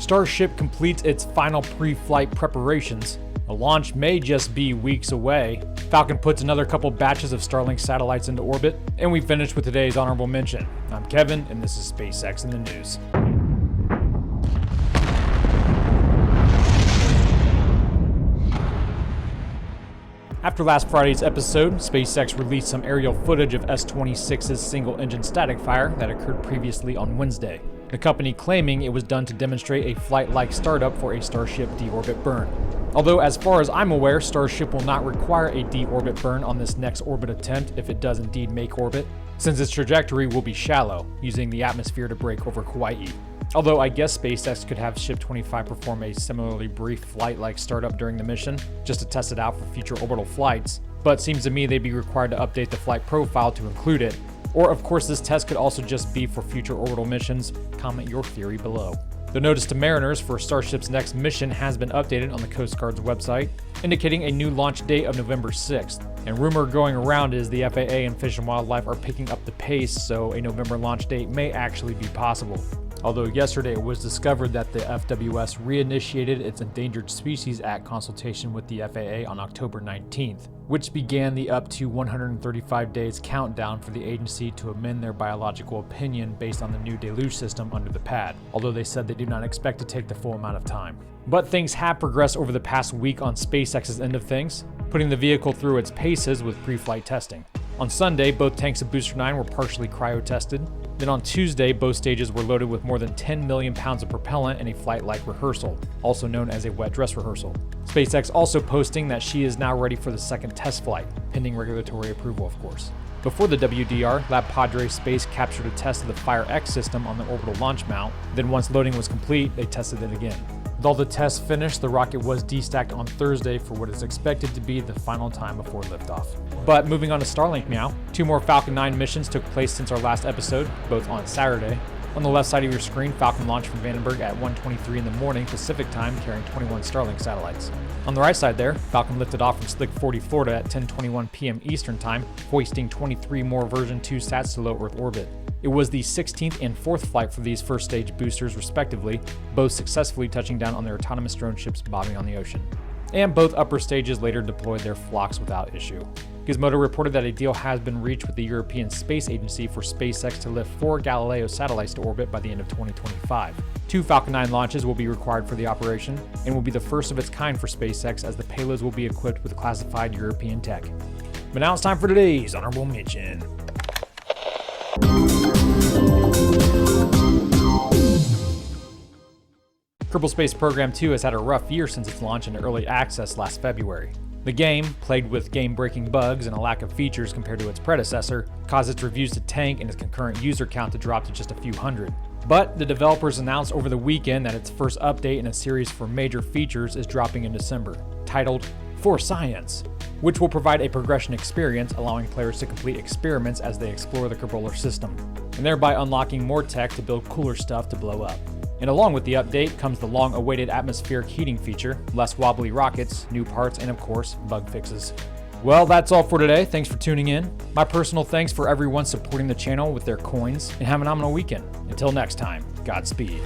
Starship completes its final pre-flight preparations. A launch may just be weeks away. Falcon puts another couple batches of Starlink satellites into orbit. And we finish with today's honorable mention. I'm Kevin, and this is SpaceX in the News. After last Friday's episode, SpaceX released some aerial footage of S-26's single-engine static fire that occurred previously on Wednesday. The company claiming it was done to demonstrate a flight-like startup for a Starship deorbit burn. Although, as far as I'm aware, Starship will not require a deorbit burn on this next orbit attempt if it does indeed make orbit, since its trajectory will be shallow, using the atmosphere to break over Hawaii. Although I guess SpaceX could have Ship 25 perform a similarly brief flight-like startup during the mission, just to test it out for future orbital flights, but seems to me they'd be required to update the flight profile to include it. Or of course this test could also just be for future orbital missions. Comment your theory below. The notice to mariners for Starship's next mission has been updated on the Coast Guard's website, indicating a new launch date of November 6th. And rumor going around is the FAA and Fish and Wildlife are picking up the pace, so a November launch date may actually be possible. Although yesterday it was discovered that the FWS reinitiated its Endangered Species Act consultation with the FAA on October 19th, which began the up to 135 days countdown for the agency to amend their biological opinion based on the new deluge system under the pad, although they said they do not expect to take the full amount of time. But things have progressed over the past week on SpaceX's end of things, putting the vehicle through its paces with pre-flight testing. On Sunday, both tanks of Booster 9 were partially cryo-tested. Then on Tuesday, both stages were loaded with more than 10 million pounds of propellant in a flight-like rehearsal, also known as a wet dress rehearsal. SpaceX also posting that she is now ready for the second test flight, pending regulatory approval of course. Before the WDR, Lab Padre Space captured a test of the Fire X system on the orbital launch mount, then once loading was complete, they tested it again. With all the tests finished, the rocket was destacked on Thursday for what is expected to be the final time before liftoff. But moving on to Starlink now, 2 more Falcon 9 missions took place since our last episode, both on Saturday. On the left side of your screen, Falcon launched from Vandenberg at 1:23 in the morning Pacific time, carrying 21 Starlink satellites. On the right side there, Falcon lifted off from Slick 40, Florida at 10:21 p.m. Eastern time, hoisting 23 more version 2 sats to low Earth orbit. It was the 16th and 4th flight for these first stage boosters respectively, both successfully touching down on their autonomous drone ships bobbing on the ocean. And both upper stages later deployed their flocks without issue. Gizmodo reported that a deal has been reached with the European Space Agency for SpaceX to lift 4 Galileo satellites to orbit by the end of 2025. 2 Falcon 9 launches will be required for the operation, and will be the first of its kind for SpaceX as the payloads will be equipped with classified European tech. But now it's time for today's honorable mention. Kerbal Space Program 2 has had a rough year since its launch into early access last February. The game, plagued with game-breaking bugs and a lack of features compared to its predecessor, caused its reviews to tank and its concurrent user count to drop to just a few hundred. But the developers announced over the weekend that its first update in a series for major features is dropping in December, titled For Science, which will provide a progression experience allowing players to complete experiments as they explore the Kerbolar system, and thereby unlocking more tech to build cooler stuff to blow up. And along with the update comes the long-awaited atmospheric heating feature, less wobbly rockets, new parts, and of course, bug fixes. Well, that's all for today. Thanks for tuning in. My personal thanks for everyone supporting the channel with their coins, and have a phenomenal weekend. Until next time, Godspeed.